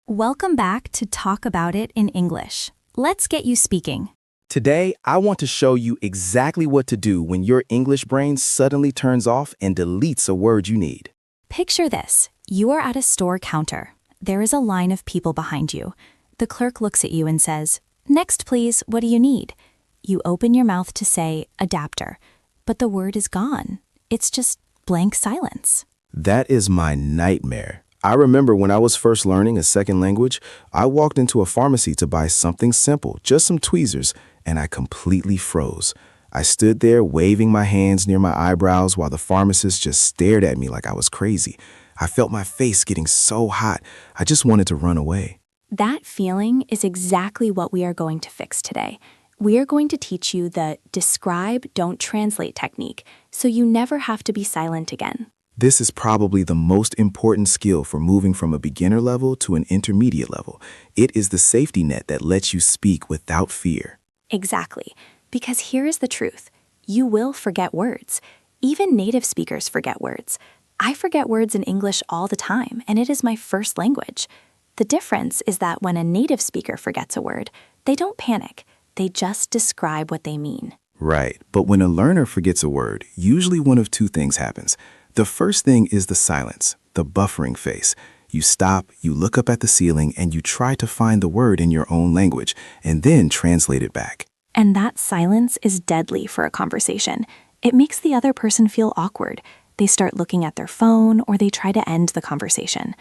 Welcome back to Talk About It in English. Let's get you speaking. Today, I want to show you exactly what to do when your English brain suddenly turns off and deletes a word you need. Picture this. You are at a store counter. There is a line of people behind you. The clerk looks at you and says, "Next, please, what do you need?" You open your mouth to say, "adapter," but the word is gone. It's just blank silence. That is my nightmare. I remember when I was first learning a second language, I walked into a pharmacy to buy something simple, just some tweezers, and I completely froze. I stood there waving my hands near my eyebrows while the pharmacist just stared at me like I was crazy. I felt my face getting so hot, I just wanted to run away. That feeling is exactly what we are going to fix today. We are going to teach you the describe, don't translate technique, so you never have to be silent again. This is probably the most important skill for moving from a beginner level to an intermediate level. It is the safety net that lets you speak without fear. Exactly, because here is the truth. You will forget words. Even native speakers forget words. I forget words in English all the time, and it is my first language. The difference is that when a native speaker forgets a word, they don't panic. They just describe what they mean. Right, but when a learner forgets a word, usually one of two things happens. The first thing is the silence, the buffering phase. You stop, you look up at the ceiling, and you try to find the word in your own language, and then translate it back. And that silence is deadly for a conversation. It makes the other person feel awkward. They start looking at their phone, or they try to end the conversation.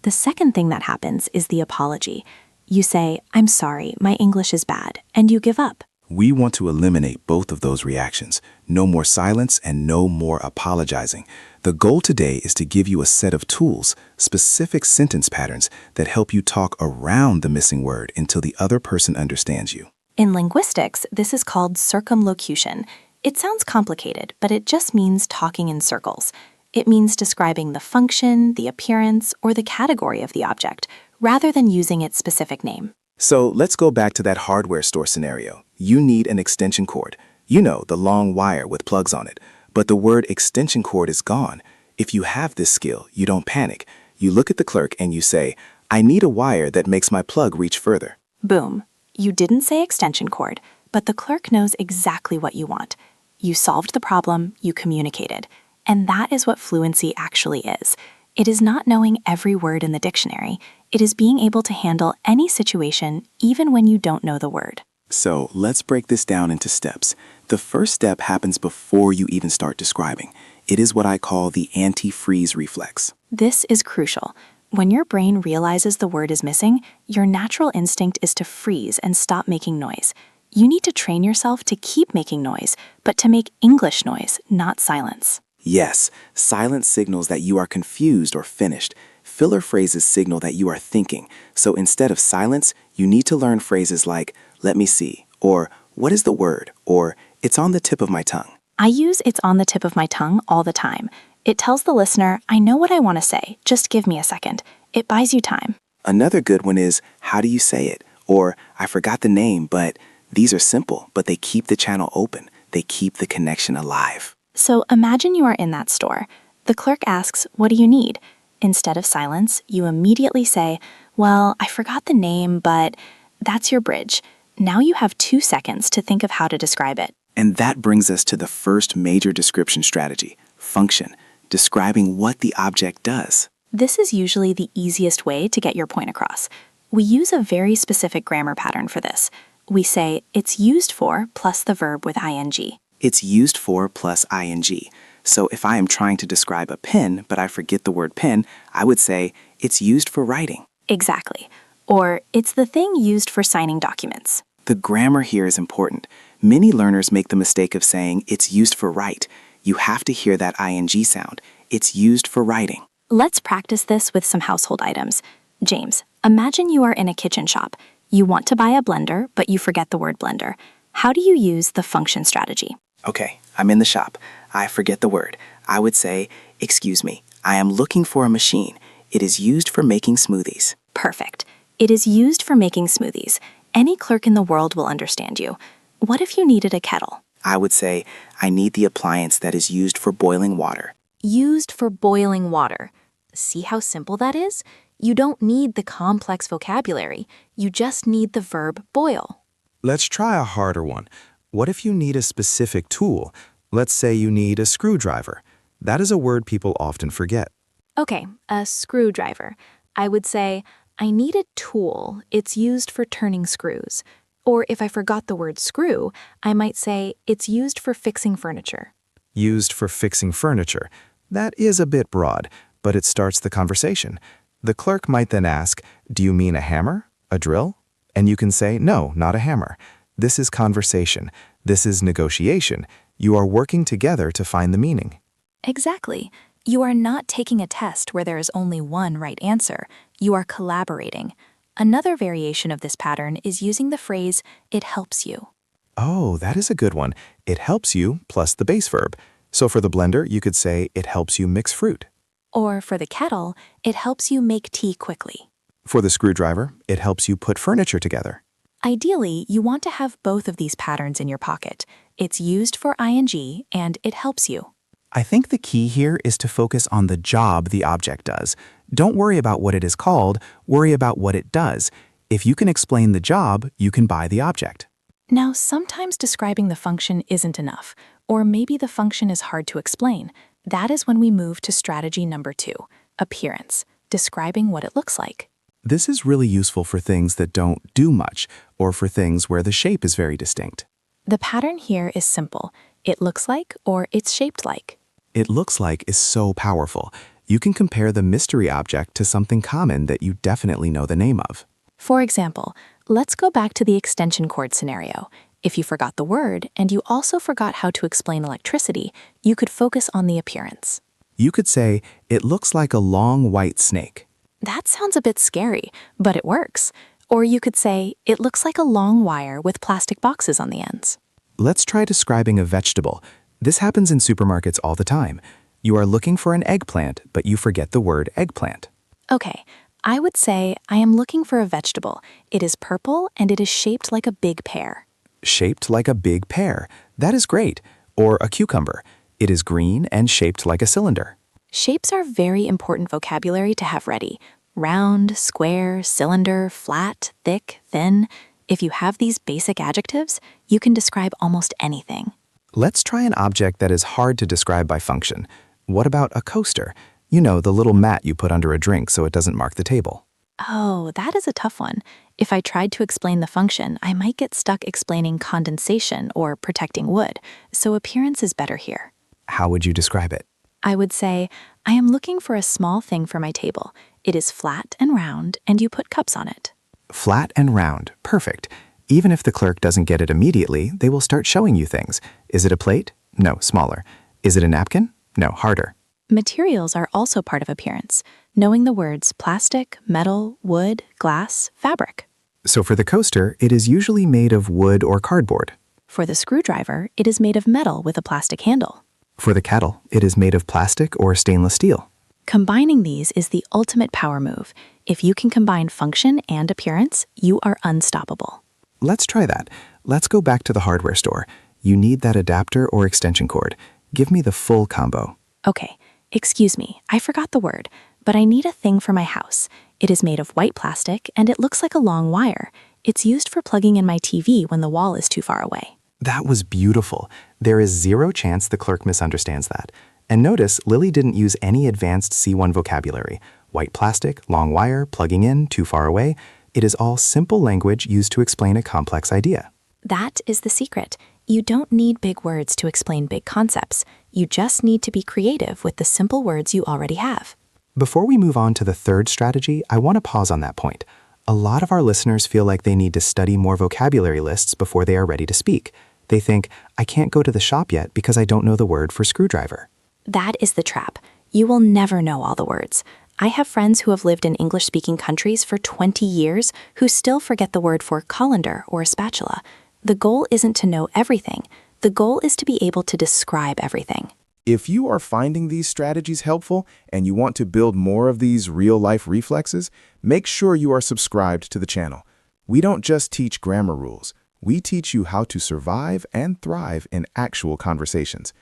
The second thing that happens is the apology. You say, "I'm sorry, my English is bad," and you give up. We want to eliminate both of those reactions. No more silence and no more apologizing. The goal today is to give you a set of tools, specific sentence patterns that help you talk around the missing word until the other person understands you. In linguistics, this is called circumlocution. It sounds complicated, but it just means talking in circles. It means describing the function, the appearance, or the category of the object, rather than using its specific name. So let's go back to that hardware store scenario. You need an extension cord. You know, the long wire with plugs on it. But the word extension cord is gone. If you have this skill, you don't panic. You look at the clerk and you say, "I need a wire that makes my plug reach further." Boom. You didn't say extension cord, but the clerk knows exactly what you want. You solved the problem, you communicated. And that is what fluency actually is. It is not knowing every word in the dictionary. It is being able to handle any situation, even when you don't know the word. So let's break this down into steps. The first step happens before you even start describing. It is what I call the anti-freeze reflex. This is crucial. When your brain realizes the word is missing, your natural instinct is to freeze and stop making noise. You need to train yourself to keep making noise, but to make English noise, not silence. Yes, silence signals that you are confused or finished. Filler phrases signal that you are thinking. So instead of silence, you need to learn phrases like, "let me see," or "what is the word?" or "it's on the tip of my tongue." I use "it's on the tip of my tongue" all the time. It tells the listener, I know what I want to say, just give me a second. It buys you time. Another good one is, "how do you say it?" or "I forgot the name, but..." These are simple, but they keep the channel open. They keep the connection alive. So imagine you are in that store. The clerk asks, "What do you need?" Instead of silence, you immediately say, "Well, I forgot the name, but..." That's your bridge. Now you have 2 seconds to think of how to describe it. And that brings us to the first major description strategy, function, describing what the object does. This is usually the easiest way to get your point across. We use a very specific grammar pattern for this. We say, "it's used for" plus the verb with ing. It's used for plus ing. So if I am trying to describe a pen, but I forget the word pen, I would say, "it's used for writing." Exactly. Or, "it's the thing used for signing documents." The grammar here is important. Many learners make the mistake of saying, "it's used for write." You have to hear that ing sound. It's used for writing. Let's practice this with some household items. James, imagine you are in a kitchen shop. You want to buy a blender, but you forget the word blender. How do you use the function strategy? Okay, I'm in the shop. I forget the word. I would say, "excuse me, I am looking for a machine. It is used for making smoothies." Perfect. It is used for making smoothies. Any clerk in the world will understand you. What if you needed a kettle? I would say, "I need the appliance that is used for boiling water." Used for boiling water. See how simple that is? You don't need the complex vocabulary. You just need the verb boil. Let's try a harder one. What if you need a specific tool? Let's say you need a screwdriver. That is a word people often forget. Okay, a screwdriver. I would say, I need a tool. It's used for turning screws. Or if I forgot the word screw, I might say, it's used for fixing furniture. Used for fixing furniture. That is a bit broad, but it starts the conversation. The clerk might then ask, do you mean a hammer? A drill? And you can say, no, not a hammer. This is conversation. This is negotiation. You are working together to find the meaning. Exactly. You are not taking a test where there is only one right answer. You are collaborating. Another variation of this pattern is using the phrase, it helps you. Oh, that is a good one. It helps you plus the base verb. So for the blender, you could say, it helps you mix fruit. Or for the kettle, it helps you make tea quickly. For the screwdriver, it helps you put furniture together. Ideally, you want to have both of these patterns in your pocket. It's used for ing and it helps you. I think the key here is to focus on the job the object does. Don't worry about what it is called, worry about what it does. If you can explain the job, you can buy the object. Now, sometimes describing the function isn't enough, or maybe the function is hard to explain. That is when we move to strategy number 2, appearance, describing what it looks like. This is really useful for things that don't do much, or for things where the shape is very distinct. The pattern here is simple. It looks like or it's shaped like. It looks like is so powerful. You can compare the mystery object to something common that you definitely know the name of. For example, let's go back to the extension cord scenario. If you forgot the word and you also forgot how to explain electricity, you could focus on the appearance. You could say, it looks like a long white snake. That sounds a bit scary, but it works. Or you could say, it looks like a long wire with plastic boxes on the ends. Let's try describing a vegetable. This happens in supermarkets all the time. You are looking for an eggplant, but you forget the word eggplant. Okay, I would say I am looking for a vegetable. It is purple and it is shaped like a big pear. Shaped like a big pear. That is great. Or a cucumber. It is green and shaped like a cylinder. Shapes are very important vocabulary to have ready. Round, square, cylinder, flat, thick, thin. If you have these basic adjectives, you can describe almost anything. Let's try an object that is hard to describe by function. What about a coaster? You know, the little mat you put under a drink so it doesn't mark the table. Oh, that is a tough one. If I tried to explain the function, I might get stuck explaining condensation or protecting wood, so appearance is better here. How would you describe it? I would say, I am looking for a small thing for my table. It is flat and round, and you put cups on it. Flat and round. Perfect. Even if the clerk doesn't get it immediately, they will start showing you things. Is it a plate? No, smaller. Is it a napkin? No, harder. Materials are also part of appearance, knowing the words plastic, metal, wood, glass, fabric. So for the coaster, it is usually made of wood or cardboard. For the screwdriver, it is made of metal with a plastic handle. For the kettle, it is made of plastic or stainless steel. Combining these is the ultimate power move. If you can combine function and appearance, you are unstoppable. Let's try that. Let's go back to the hardware store. You need that adapter or extension cord. Give me the full combo. Okay, excuse me, I forgot the word, but I need a thing for my house. It is made of white plastic and it looks like a long wire. It's used for plugging in my TV when the wall is too far away. That was beautiful. There is zero chance the clerk misunderstands that. And notice, Lily didn't use any advanced C1 vocabulary. White plastic, long wire, plugging in, too far away. It is all simple language used to explain a complex idea. That is the secret. You don't need big words to explain big concepts. You just need to be creative with the simple words you already have. Before we move on to the third strategy, I want to pause on that point. A lot of our listeners feel like they need to study more vocabulary lists before they are ready to speak. They think, I can't go to the shop yet because I don't know the word for screwdriver. That is the trap. You will never know all the words. I have friends who have lived in English-speaking countries for 20 years who still forget the word for colander or spatula. The goal isn't to know everything. The goal is to be able to describe everything. If you are finding these strategies helpful and you want to build more of these real-life reflexes, make sure you are subscribed to the channel. We don't just teach grammar rules. We teach you how to survive and thrive in actual conversations.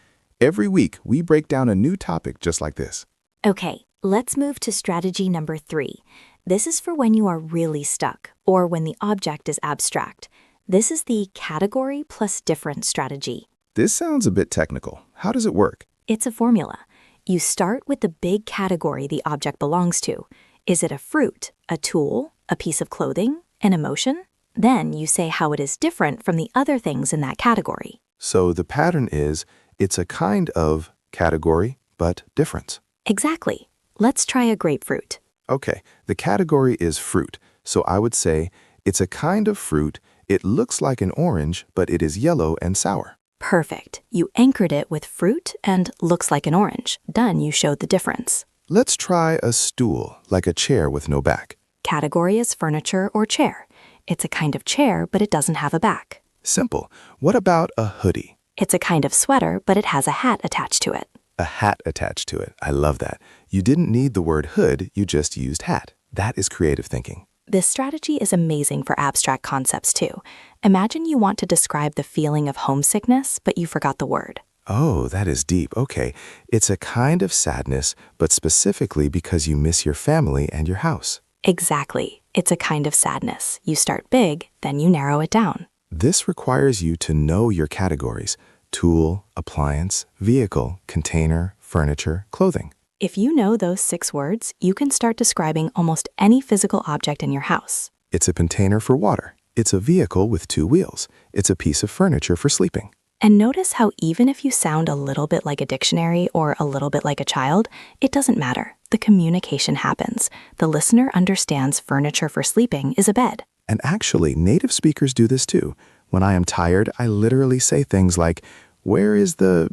Every week, we break down a new topic just like this. Okay, let's move to strategy number 3. This is for when you are really stuck, or when the object is abstract. This is the category plus difference strategy. This sounds a bit technical. How does it work? It's a formula. You start with the big category the object belongs to. Is it a fruit, a tool, a piece of clothing, an emotion? Then you say how it is different from the other things in that category. So the pattern is, it's a kind of category, but difference. Exactly. Let's try a grapefruit. Okay, the category is fruit, so I would say, it's a kind of fruit, it looks like an orange, but it is yellow and sour. Perfect. You anchored it with fruit and looks like an orange. Done, you showed the difference. Let's try a stool, like a chair with no back. Category is furniture or chair. It's a kind of chair, but it doesn't have a back. Simple. What about a hoodie? It's a kind of sweater, but it has a hat attached to it. A hat attached to it. I love that. You didn't need the word hood, you just used hat. That is creative thinking. This strategy is amazing for abstract concepts too. Imagine you want to describe the feeling of homesickness, but you forgot the word. Oh, that is deep. Okay. It's a kind of sadness, but specifically because you miss your family and your house. Exactly. It's a kind of sadness. You start big, then you narrow it down. This requires you to know your categories: tool, appliance, vehicle, container, furniture, clothing. If you know those 6 words, you can start describing almost any physical object in your house. It's a container for water. It's a vehicle with 2 wheels. It's a piece of furniture for sleeping. And notice how even if you sound a little bit like a dictionary or a little bit like a child, it doesn't matter. The communication happens. The listener understands furniture for sleeping is a bed. And actually, native speakers do this too. When I am tired, I literally say things like, where is the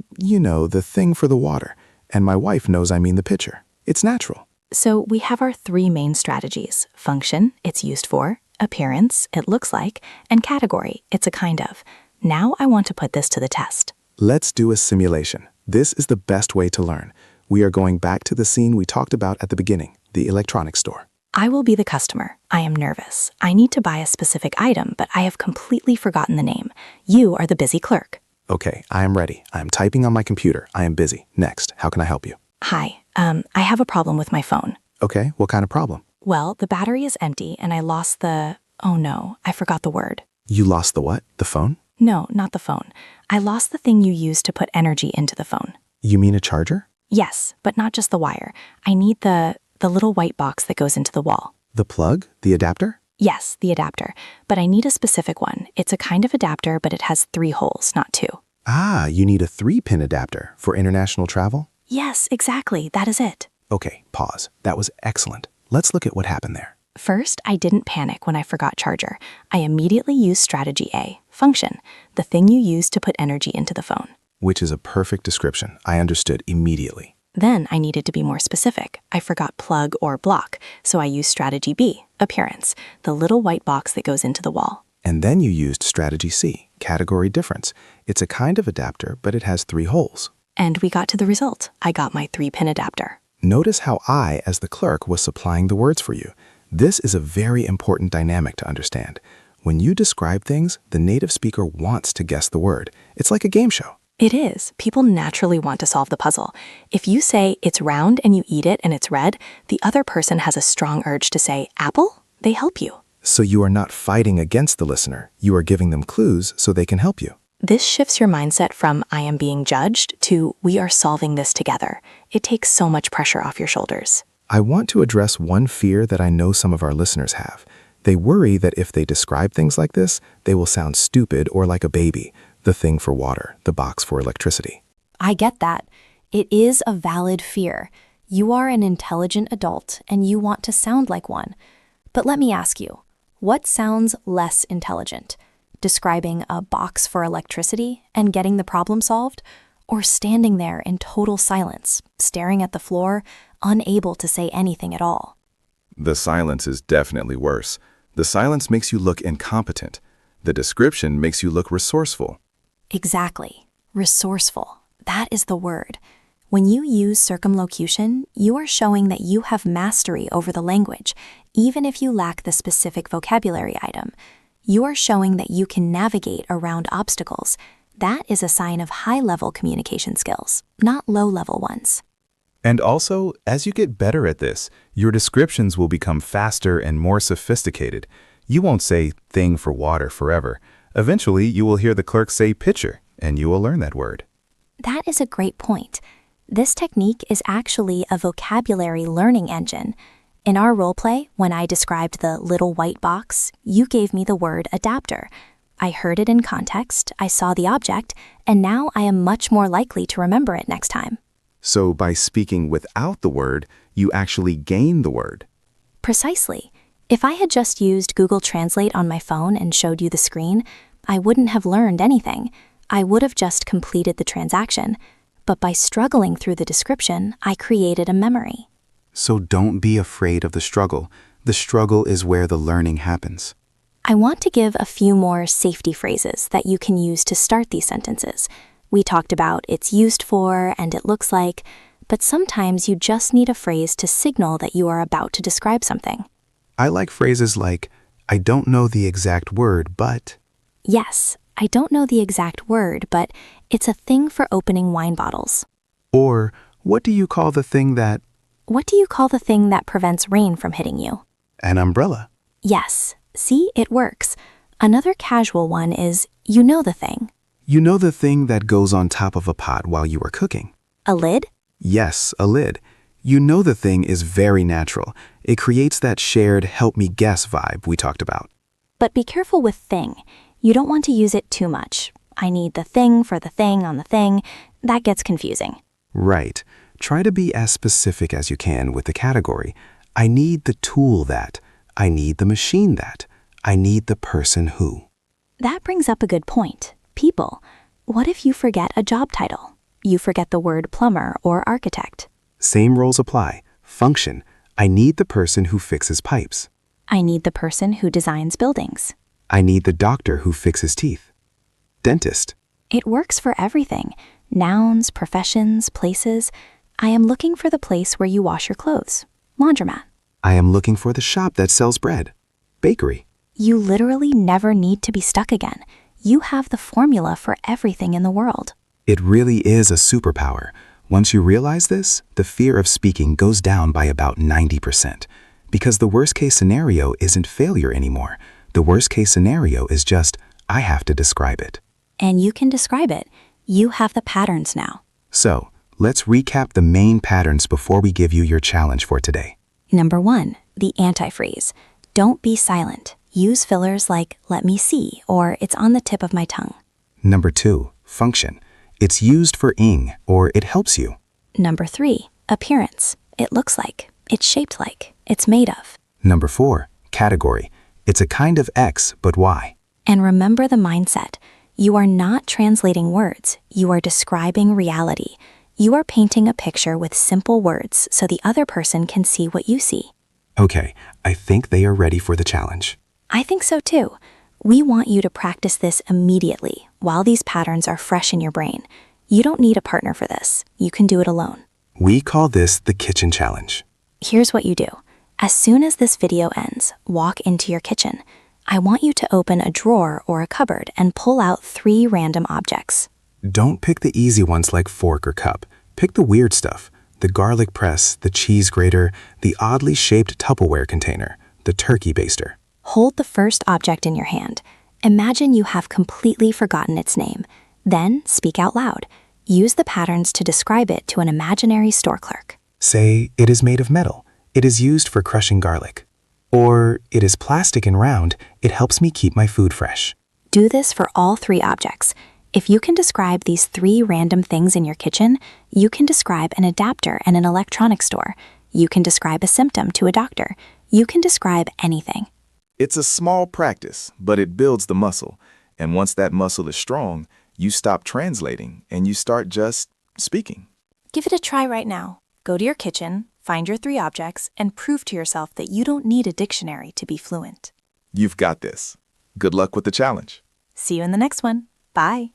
thing for the water? And my wife knows I mean the pitcher. It's natural. So we have our 3 main strategies: function, it's used for; appearance, it looks like; and category, it's a kind of. Now I want to put this to the test. Let's do a simulation. This is the best way to learn. We are going back to the scene we talked about at the beginning, the electronics store. I will be the customer. I am nervous. I need to buy a specific item, but I have completely forgotten the name. You are the busy clerk. Okay, I am ready. I am typing on my computer. I am busy. Next, how can I help you? Hi, I have a problem with my phone. Okay, what kind of problem? Well, the battery is empty and I lost oh no, I forgot the word. You lost the what? The phone? No, not the phone. I lost the thing you use to put energy into the phone. You mean a charger? Yes, but not just the wire. I need the little white box that goes into the wall. The plug? The adapter? Yes, the adapter. But I need a specific one. It's a kind of adapter, but it has 3 holes, not 2. Ah, you need a 3-pin adapter for international travel? Yes, exactly. That is it. Okay, pause. That was excellent. Let's look at what happened there. First, I didn't panic when I forgot charger. I immediately used strategy A, function, the thing you use to put energy into the phone. Which is a perfect description. I understood immediately. Then I needed to be more specific. I forgot plug or block, so I used strategy B, appearance, the little white box that goes into the wall. And then you used strategy C, category difference. It's a kind of adapter, but it has 3 holes. And we got to the result. I got my 3-pin adapter. Notice how I, as the clerk, was supplying the words for you. This is a very important dynamic to understand. When you describe things, the native speaker wants to guess the word. It's like a game show. It is. People naturally want to solve the puzzle. If you say it's round and you eat it and it's red, the other person has a strong urge to say apple. They help you. So you are not fighting against the listener. You are giving them clues so they can help you. This shifts your mindset from I am being judged to we are solving this together. It takes so much pressure off your shoulders. I want to address one fear that I know some of our listeners have. They worry that if they describe things like this, they will sound stupid or like a baby. The thing for water, the box for electricity. I get that. It is a valid fear. You are an intelligent adult and you want to sound like one. But let me ask you, what sounds less intelligent? Describing a box for electricity and getting the problem solved? Or standing there in total silence, staring at the floor, unable to say anything at all? The silence is definitely worse. The silence makes you look incompetent. The description makes you look resourceful. Exactly. Resourceful. That is the word. When you use circumlocution, you are showing that you have mastery over the language, even if you lack the specific vocabulary item. You are showing that you can navigate around obstacles. That is a sign of high-level communication skills, not low-level ones. And also, as you get better at this, your descriptions will become faster and more sophisticated. You won't say thing for water forever. Eventually, you will hear the clerk say pitcher, and you will learn that word. That is a great point. This technique is actually a vocabulary learning engine. In our roleplay, when I described the little white box, you gave me the word adapter. I heard it in context, I saw the object, and now I am much more likely to remember it next time. So by speaking without the word, you actually gain the word. Precisely. If I had just used Google Translate on my phone and showed you the screen, I wouldn't have learned anything. I would have just completed the transaction. But by struggling through the description, I created a memory. So don't be afraid of the struggle. The struggle is where the learning happens. I want to give a few more safety phrases that you can use to start these sentences. We talked about it's used for and it looks like, but sometimes you just need a phrase to signal that you are about to describe something. I like phrases like, I don't know the exact word, but... Yes, I don't know the exact word, but it's a thing for opening wine bottles. Or, what do you call the thing that... What do you call the thing that prevents rain from hitting you? An umbrella. Yes, see, it works. Another casual one is, you know the thing. You know the thing that goes on top of a pot while you are cooking. A lid? Yes, a lid. You know the thing is very natural. It creates that shared help me guess vibe we talked about. But be careful with thing. You don't want to use it too much. I need the thing for the thing on the thing. That gets confusing. Right. Try to be as specific as you can with the category. I need the tool that. I need the machine that. I need the person who. That brings up a good point. People. What if you forget a job title? You forget the word plumber or architect. Same roles apply. Function. I need the person who fixes pipes. I need the person who designs buildings. I need the doctor who fixes teeth. Dentist. It works for everything. Nouns, professions, places. I am looking for the place where you wash your clothes. Laundromat. I am looking for the shop that sells bread. Bakery. You literally never need to be stuck again. You have the formula for everything in the world. It really is a superpower. Once you realize this, the fear of speaking goes down by about 90%. Because the worst-case scenario isn't failure anymore. The worst-case scenario is just, I have to describe it. And you can describe it. You have the patterns now. So, let's recap the main patterns before we give you your challenge for today. Number 1, the antiphrase. Don't be silent. Use fillers like, let me see, or it's on the tip of my tongue. Number 2, function. It's used for ing, or it helps you. Number 3, appearance. It looks like, it's shaped like, it's made of. Number 4, category. It's a kind of X, but why? And remember the mindset. You are not translating words. You are describing reality. You are painting a picture with simple words so the other person can see what you see. Okay, I think they are ready for the challenge. I think so too. We want you to practice this immediately while these patterns are fresh in your brain. You don't need a partner for this. You can do it alone. We call this the kitchen challenge. Here's what you do. As soon as this video ends, walk into your kitchen. I want you to open a drawer or a cupboard and pull out 3 random objects. Don't pick the easy ones like fork or cup. Pick the weird stuff. The garlic press, the cheese grater, the oddly shaped Tupperware container, the turkey baster. Hold the first object in your hand. Imagine you have completely forgotten its name. Then speak out loud. Use the patterns to describe it to an imaginary store clerk. Say, it is made of metal. It is used for crushing garlic. Or, it is plastic and round. It helps me keep my food fresh. Do this for all 3 objects. If you can describe these 3 random things in your kitchen, you can describe an adapter at an electronics store. You can describe a symptom to a doctor. You can describe anything. It's a small practice, but it builds the muscle. And once that muscle is strong, you stop translating and you start just speaking. Give it a try right now. Go to your kitchen, find your 3 objects, and prove to yourself that you don't need a dictionary to be fluent. You've got this. Good luck with the challenge. See you in the next one. Bye.